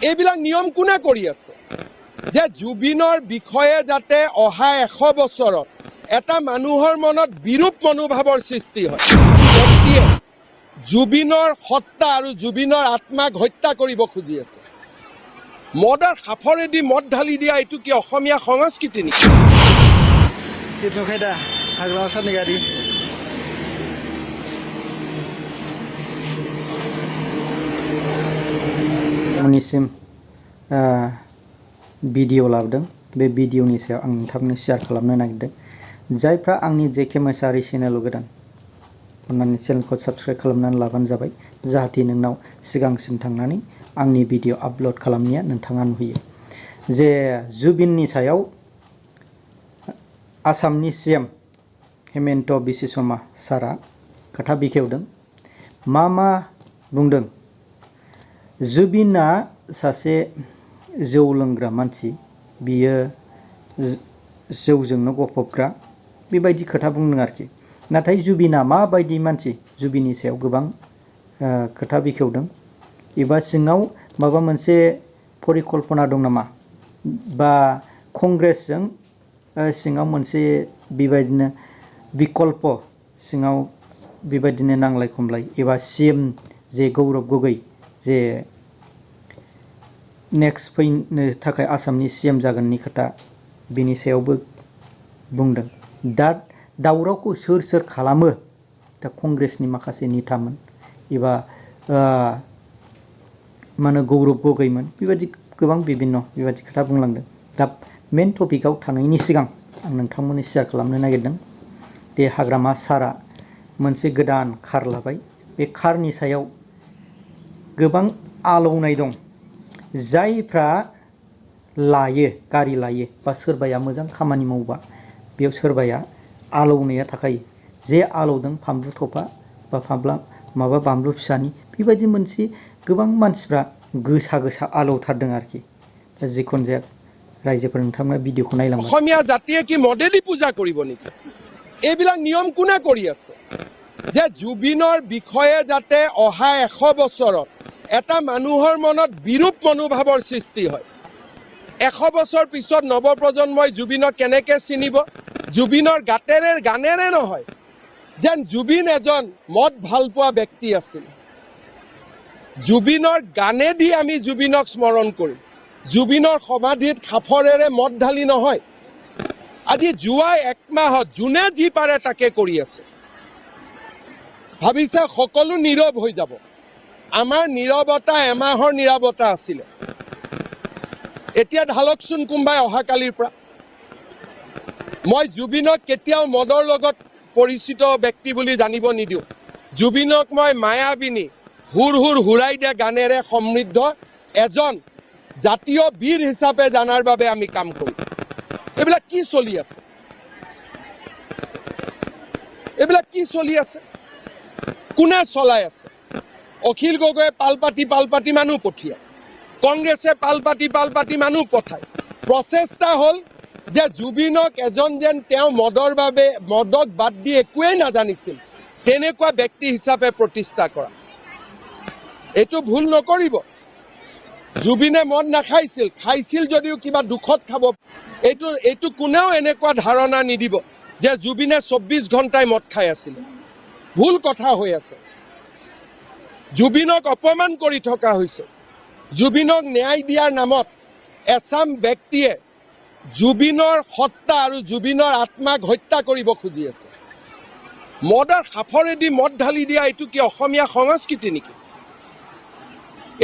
এইবিলাক নিয়ম কোনে কৰি আছে যে জুবিনৰ বিষয়ে যাতে অহা 100 বছৰত এটা মানুহৰ মনত বিৰূপ মনোভাৱৰ সৃষ্টি হয় ব্যক্তিয়ে জুবিনৰ হত্যা আৰু জুবিনৰ আত্মাক হত্যা কৰিব খুজি আছে মদৰ সাফৰেদি মদ ঢালি দিয়া এইটো কি অসমীয়া সংস্কৃতি নেকি itu keda aglasan negari उनिसिम भिडिअ लाबोदों बे भिडिअनि सायाव आं नोंथांनो शेयार खालामनो नागिरदों जायफ्रा आंनि जेके मोसाहारि चेनेल गोदान अन्नानै चेनेलखौ साबस्क्राइब खालामनानै लाबानो जाबाय जाहाथे नोंनाव सिगांसिन थांनानै आंनि भिडिअ आपल'ड खालामनाया नोंथाङा नुयो जे जुबिननि सायाव आसामनि सीएम हेमेन्ट बिश्व शर्मा सारा खोथा बेखेवदों मा बुंदों जुबिना सासे जौ लोंग्रा मानसि बियो जौजोंनो गफबग्रा बेबायदि खोथा बुंदों आरोखि नाथाय जुबिना माबायदि मानसि जुबिननि सायाव गोबां खोथा बेखेवदों एबा सिङाव माबा मोनसे परिकल्पना दं नामा बा कंग्रेसजों सिङाव मोनसे बेबायदिनो विकल्प सिङाव बेबायदिनो नांलाय खमलाय एबा सीएम जे गौरब गगৈ जे नेक्स्ट फैनो थाखाय आसामनि सीएम जागोननि खोथा बेनि सायावबो बुंदों दा दावरावखौ सोर खालामो दा कंग्रेसनि माखासे नेतामोन एबा माने गौरब गगैमोन बेबायदि गोबां बिभिन्न बेबायदि खोथा बुंलांदों दा मेन टपिकआव थांनायनि सिगां आं नोंथांमोननो शेयार खालामनो नागिरदों दे हाग्रामा सारा मोनसे गोदान कार लाबाय बे कारनि सायाव गोबां आलौनाय दं जायफ्रा लायो गारि लायो बा सोरबाया मोजां खामानि मावबा बेयाव सोरबाया आलौनाया थाखायो जे आलौदों फानलु थफा बा माबा बानलु फिसानि बेबायदि मोनसे गोबां मानसिफ्रा गोसा आलौथारदों आरोखि दा जिखुनु जाया रायजोफोर नोंथांमोना भिडिअखौ नायलांबाय অসমীয়া জাতিয়ে কি মদেলি পূজা কৰিব নেকি এইবিলাক নিয়ম কোনে কৰি আছে যে জুবিনৰ বিষয়ে যাতে অহা 100 বছৰত এটা মানুহৰ মনত বিৰূপ মনোভাৱৰ সৃষ্টি হয় 100 বছৰ পিছত নৱপ্ৰজন্মই জুবিনক কেনেকৈ চিনিব জুবিনৰ গানেৰে নহয় যেন জুবিন এজন মদ ভাল পোৱা ব্যক্তি আছিল জুবিনৰ গানেদি আমি জুবিনক স্মৰণ কৰিম জুবিনৰ সমাধিত খাফৰেৰে মদ ঢালি নহয় আজি যোৱা 1 মাহত যোনে যি পাৰে তাকে কৰি আছে ভাবিছে সকলো নীৰৱ হৈ যাব আমাৰ নীৰৱতা এমাহৰ নীৰৱতা আছিল এতিয়া ঢালকচোন কোনবাই অহাকালিৰ পৰা মই জুবিনক কেতিয়াও মদৰ লগত পৰিচিত ব্যক্তি বুলি জানিব নিদিও জুবিনক মই মায়াবিনী হুৰ হুৰাই দিয়া গানেৰে সমৃদ্ধ এজন জাতীয় বীৰ হিচাপে জানাৰ বাবে আমি কাম কৰো এইবিলাক কি চলি আছে এইবিলাক কি চলি আছে কোনে চলাই আছে অখিল গগৈয়ে পালপাতি মানুহ পঠিয়ায় কংগ্ৰেছে পালপাতি মানুহ পঠায় প্ৰচেষ্টা হ'ল যে জুবিনক এজন যেন তেওঁ মদৰ বাবে মদক বাদ দি একোৱেই নাজানিছিল তেনেকুৱা ব্যক্তি হিচাপে প্ৰতিষ্ঠা কৰা এইটো ভুল নকৰিব জুবিনে মদ নাখাইছিল খাইছিল যদিও কিবা দুখত খাব এইটো কোনেও এনেকুৱা ধাৰণা নিদিব যে জুবিনে 24 ঘণ্টাই মদ খাই আছিল ভুল কথা হৈ আছে জুবিনক অপমান কৰি থকা হৈছে জুবিনক ন্যায় দিয়াৰ নামত এছাম ব্যক্তিয়ে জুবিনৰ হত্যা আৰু জুবিনৰ আত্মাক হত্যা কৰিব খুজি আছে মদৰ সাফৰেদি মদ ঢালি দিয়া এইটো কি অসমীয়া সংস্কৃতি নেকি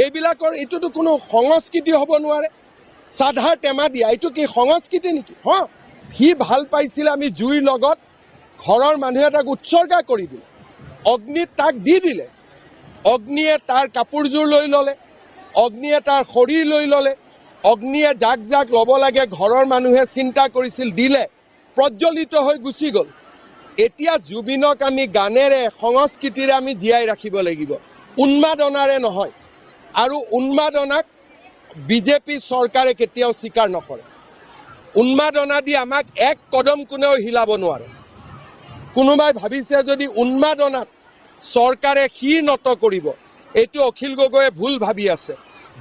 এইবিলাকৰ এইটোতো কোনো সংস্কৃতি হ'ব নোৱাৰে সাধাৰ টেমা দিয়া এইটো কি সংস্কৃতি নেকি সি ভাল পাইছিল আমি জুইৰ লগত ঘৰৰ মানুহে তাক উৎসৰ্গা কৰি দিলে অগ্নিত তাক দি দিলে অগ্নিয়ে তাৰ কাপোৰযোৰ লৈ ল'লে অগ্নিয়ে তাৰ শৰীৰ লৈ ল'লে অগ্নিয়ে জাক ল'ব লাগে ঘৰৰ মানুহে চিন্তা কৰিছিল দিলে প্ৰজ্বলিত হৈ গুচি গ'ল এতিয়া জুবিনক আমি গানেৰে সংস্কৃতিৰে আমি জীয়াই ৰাখিব লাগিব উন্মাদনাৰে নহয় আৰু উন্মাদনাক বিজেপি চৰকাৰে কেতিয়াও স্বীকাৰ নকৰে উন্মাদনা দি আমাক এক কদম কোনেও হিলাব নোৱাৰে কোনোবাই ভাবিছে যদি উন্মাদনাত চৰকাৰে নত কৰিব এইটো অখিল গগৈয়ে ভুল ভাবি আছে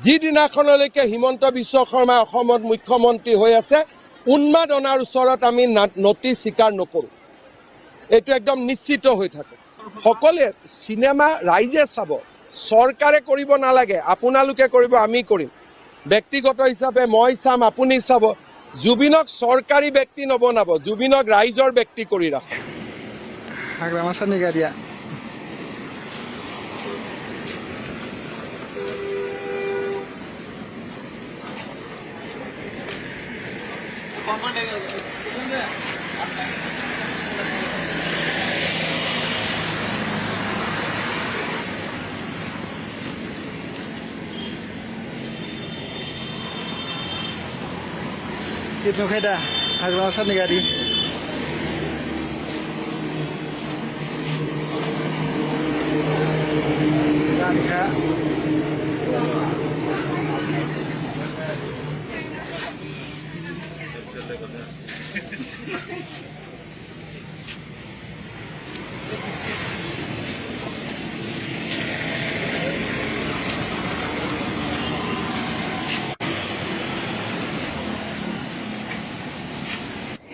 যিদিনাখনলৈকে হিমন্ত বিশ্ব শৰ্মা অসমত মুখ্যমন্ত্ৰী হৈ আছে উন্মাদনাৰ ওচৰত আমি নতি স্বীকাৰ নকৰোঁ এইটো একদম নিশ্চিত হৈ থাকে সকলোৱে চিনেমা ৰাইজে চাব চৰকাৰে কৰিব নালাগে আপোনালোকে কৰিব আমি কৰিম ব্যক্তিগত হিচাপে মই চাম আপুনি চাব জুবিনক চৰকাৰী ব্যক্তি নবনাব জুবিনক ৰাইজৰ ব্যক্তি কৰি ৰাখক हाग्रामा सारनि गारिया itu kayak dah हाग्रामा सारनि गारि Kak.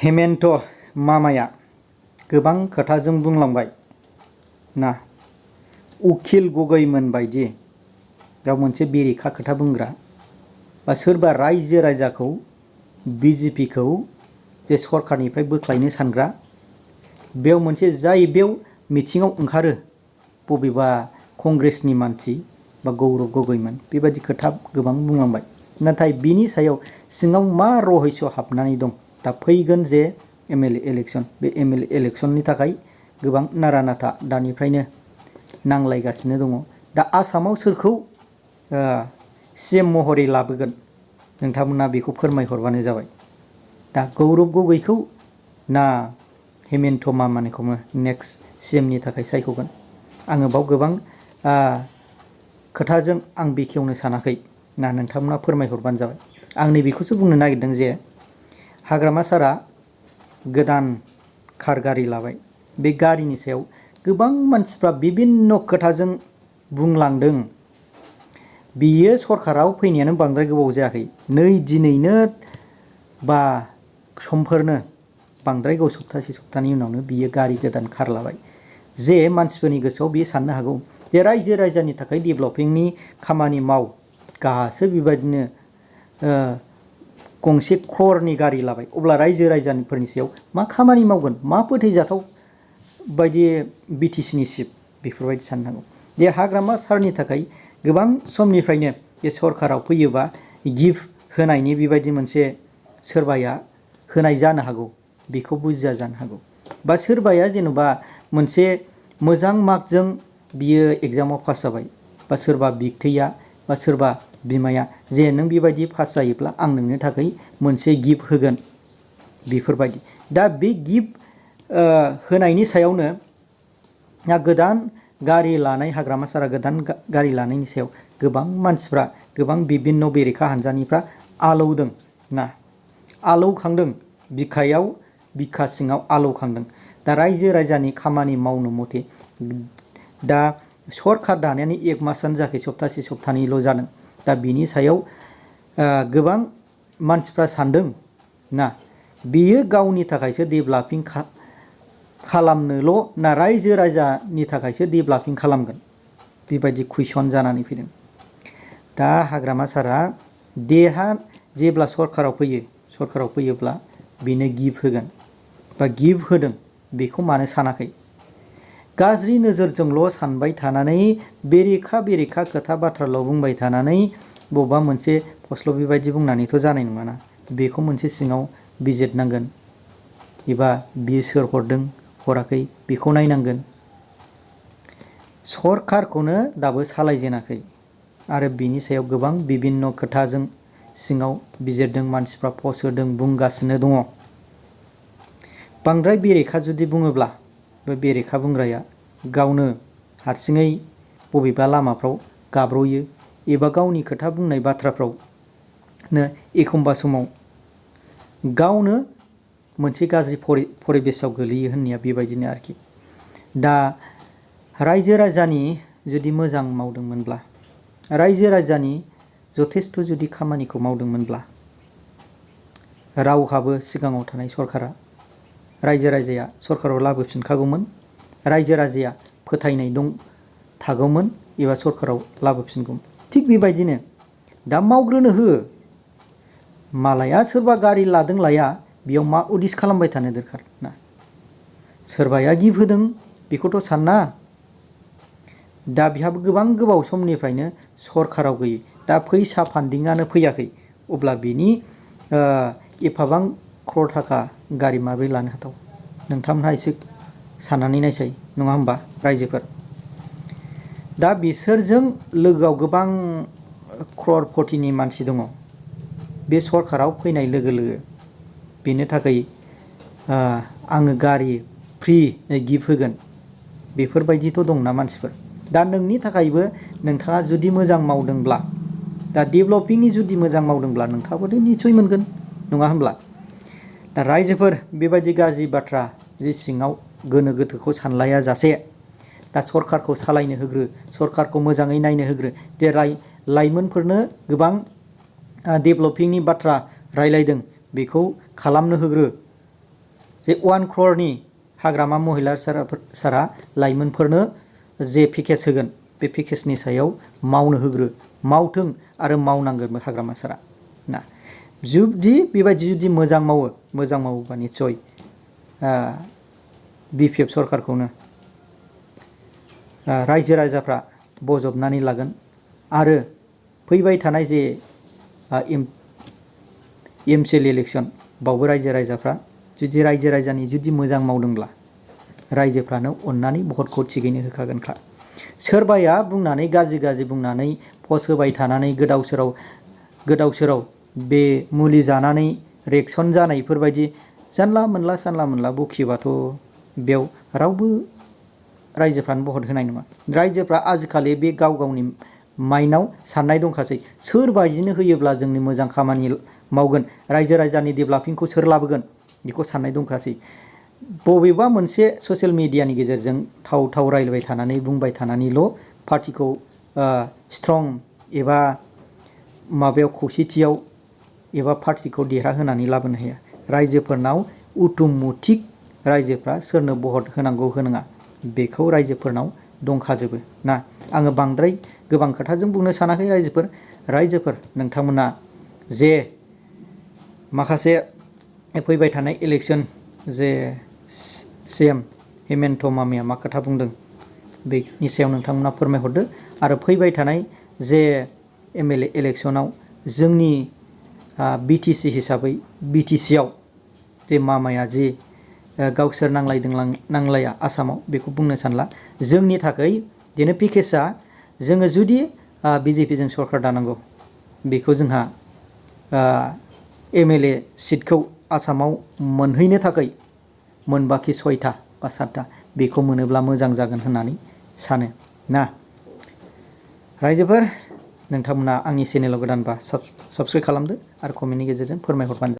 हेमेन्ट मामाया गोबां खोथाजों बुंलांबाय ना उखिल गगैमोन बायदि गाव मोनसे बेरेखा खोथा बुंग्रा बा सोरबा रायजो राजाखौ बिजेपिखौ जे सरकारनिफ्राय बोख्लायनो सानग्रा बेयाव मोनसे जाय बेयाव मिथिङाव ओंखारो बबेबा कंग्रेसनि मानसि बा गौरब गगैमोन बेबायदि खोथा गोबां बुंलांबाय नाथाय बिनि सायाव सिङाव मा रहस्य हाबनानै दं दा फैगोन जे एमएलए इलेक्शन बे एमएलए इलेक्शननि थाखाय गोबां नारा नाथा दानिफ्रायनो नांलायगासिनो दङ दा आसामाव सोरखौ सीएम महरै लाबोगोन नोंथांमोना बेखौ फोरमायहरबानो जाबाय दा गौरब गगैखौ ना हेमेन्ट मामानिखौनो नेक्स्ट सीएमनि थाखाय सायख'गोन आङो बाव गोबां खोथाजों आं बेखेवनो सानाखै ना नोंथांमोना फोरमायहरबानो जाबाय आं नैबेखौसो बुंनो नागिरदों जे हाग्रामा सारा गोदान कार गारि लाबाय बे गारिनि सायाव गोबां मानसिफ्रा बिभिन्न खोथाजों बुंलांदों बियो सरकाराव फैनायानो बांद्राय गोबाव जायाखै नै दिनैनो बा समफोरनो बांद्राय गोबाव सप्तानै उनावनो बियो गारि गोदान कार लाबाय जे मानसिफोरनि गोसोआव बियो साननो हागौ जे रायजो राजानि थाखाय डेभेलपिंनि खामानि माव गासो बेबायदिनो गंसे क्ररनि गारि लाबाय अब्ला रायजो राजाफोरनि सायाव मा खामानि मावगोन मा फोथायजाथाव बायदि बिटिसिनि चिफ बेफोरबायदि साननांगौ जे हाग्रामा सारनि थाखाय गोबां समनिफ्रायनो बे सरकाराव फैयोबा गिफ्ट होनायनि बेबायदि मोनसे सोरबाया होनाय जानो हागौ बेखौ बुजिया जानो हागौ बा सोरबाया जेनेबा मोनसे मोजां मार्कजों बियो एग्जामाव पास जाबाय बा सोरबा बिगथैया बा सोरबा बिमाया जे नों बेबायदि पास जायोब्ला आं नोंनो थाखाय मोनसे गिफ्ट होगोन बेफोरबायदि दा बे गिफ्ट होनायनि सायावनो गोदान गारि लानाय हाग्रामा सारा गोदान गारि लानायनि सायाव गोबां मानसिफ्रा गोबां बिभिन्न बेरेखा हानजानिफ्रा आलौदों ना आलौखांदों बिखा सिङाव आलौखांदों दा रायजो राजानि खामानि मावनो मथे दा सरकार दानायानो 1 मासानो जायाखै सप्तानैल' जादों दा बिनि सायाव गोबां मानसिफ्रा सानदों ना बियो गावनि थाखायसो डेभेलपिं खालामनोल' ना रायजो राजानि थाखायसो डेभेलपिं खालामगोन बेबायदि कुइसन जानानै फैदों दा हाग्रामा सारा जेब्ला सरकाराव फैयोब्ला बेनो गिफ्ट होगोन बा गिफ्ट होदों बेखौ मानो सानाखै गाज्रि नोजोरजोंल' सानबाय थानानै बेरेखा खोथा बाथ्राल' बुंबाय थानानै बबेबा मोनसे पस्टल' बेबायदि बुंनानैथ' जानाय नङाना बेखौ मोनसे सिङाव बिजिरनांगोन एबा बियो सोर हरदों हराखै बेखौ नायनांगोन सरकारखौनो दाबो सालायजेनाखै आरो बिनि सायाव गोबां बिभिन्न खोथाजों सिङाव बिजिरदों मानसिफ्रा पस्ट होदों बुंगासिनो दङ बांद्राय बेरेखा जुदि बुङोब्ला बे बेरेखा बुंग्राया गावनो हारसिङै बबेबा लामाफ्राव गाब्र'यो एबा गावनि खोथा बुंनाय बाथ्राफ्रावनो एखमबा समाव गावनो मोनसे गाज्रि परिबेसाव गोलैयो होननाया बेबायदिनो आरोखि दा रायजो राजानि जुदि मोजां मावदोंमोनब्ला रायजो राजानि जथेस्थ' जुदि खामानिखौ मावदोंमोनब्ला रावहाबो सिगाङाव थानाय सरकारा रायजो राजाया सरकाराव लाबोफिनखागौमोन, रायजो राजाया फोथायनाय थागौमोन एबा सरकाराव लाबोफिनगौमोन। थिग बेबायदिनो दा मावग्रोनो हो, मालाया सोरबा गारि लादों लाया बेयाव मा उदिस खालामबाय थानो दरखार ना। सोरबाया गिफ्ट होदों बेखौथ' सानना, दा बिहाबो गोबां गोबाव समनिफ्रायनो सरकाराव गैयै, दा फैसा फान्डिंआनो फैयाखै, अब्ला बिनि एफाबां क्रर थाखा गारि माबोरै लानो हाथाव? नोंथांमोनहा एसे साननानै नायसाय नङा होमबा रायजोफोर। दा बिसोरजों लोगोआव गोबां क्ररपतिनि मानसि दङ। बे सरकाराव फैनाय लोगो लोगो बेनो थाखाय आङो गारि फ्रि गिफ्ट होगोन, बेफोरबायदिथ' दंना मानसिफोर। दा नोंनि थाखायबो नोंथाङा जुदि मोजां मावदोंब्ला, दा डेभेलपिंनि जुदि मोजां मावदोंब्ला नोंथाङाबो निसय मोनगोन नङा होमब्ला। दा रायजोफोर बेबायदि गाज्रि बाथ्रा जि सिङाव गोनो गोथोखौ सानलाया जासे दा सरकारखौ सालायनो होग्रो, सरकारखौ मोजाङै नायनो होग्रो। जे लाइमोनफोरनो गोबां डेभेलपिंनि बाथ्रा रायलायदों बेखौ खालामनो होग्रो। जे 1 क्ररनि हाग्रामा महिला सारा लाइमोनफोरनो जे पेकेज होगोन बे पेकेजनि सायाव मावनो होग्रो, मावथों आरो मावनांगोनबो हाग्रामा सारा ना। जुदि बेबायदि जुदि मोजां मावोबा निसय BPF सरकारखौनो रायजो राजाफ्रा बजबनानै लागोन। आरो फैबाय थानाय जे MCL इलेक्सन बावबो रायजो राजाफ्रा जुदि रायजो राजानि जुदि मोजां मावदोंब्ला रायजोफ्रानो अननानै भटखौ थिगैनो होखागोनखा। सोरबाया बुंनानै गाज्रि बुंनानै पस्ट होबाय थानानै गोदाव सोराव बे मुलि जानानै रिएक्सन जानायफोरबायदि जानला मोनला बखिबाथ' बेयाव रावबो रायजोफ्रानो भट होनाय नङा। रायजोफ्रा आजिखालि बे गाव गावनि माइन्डआव साननाय दंखासै, सोरबायदिनो होयोब्ला जोंनि मोजां खामानि मावगोन, रायजो राजानि डेभेलपिंखौ सोर लाबोगोन बेखौ साननाय दंखासै। बबेबा मोनसे ससियेल मिडियानि गेजेरजों थाव रायलायबाय थानानै बुंबाय थानानैल' पार्टिखौ स्ट्रं एबा माबायाव खौसेथियाव एबा पार्टिखौ देरहाहोनानै लाबोनो हाया। रायजोफोरनाव अट'मेटिक रायजोफ्रा सोरनो भट होनांगौ होनाङा बेखौ रायजोफोरनाव दंखाजोबो ना। आङो बांद्राय गोबां खोथाजों बुंनो सानाखै रायजोफोर नोंथांमोना जे माखासे फैबाय थानाय इलेक्सन जे CM हेमेन्ट मामिया मा खोथा बुंदों बेनि सायाव नोंथांमोना फोरमायहरदो। आरो फैबाय थानाय जे MLA इलेक्सनाव जोंनि BTC हिसाबै BTCआव जे मामाया जे गावसोर नांलाया आसामाव बेखौ बुंनो सानला। जोंनि थाखाय दिनै पेकेजआ जोङो जुदि BJPजों सरकार दानांगौ बेखौ जोंहा MLA सिटखौ आसामाव मोनहैनो थाखाय मोनबाखि 6टा बा 7टा बेखौ मोनोब्ला मोजां जागोन होननानै सानो ना। रायजोफोर नोंथांमोना आंनि चेनेलाव गोदानबा साबस्क्राइब खालामदो आरो कमेन्टनि गेजेरजों फोरमायहरबानो जाबाय।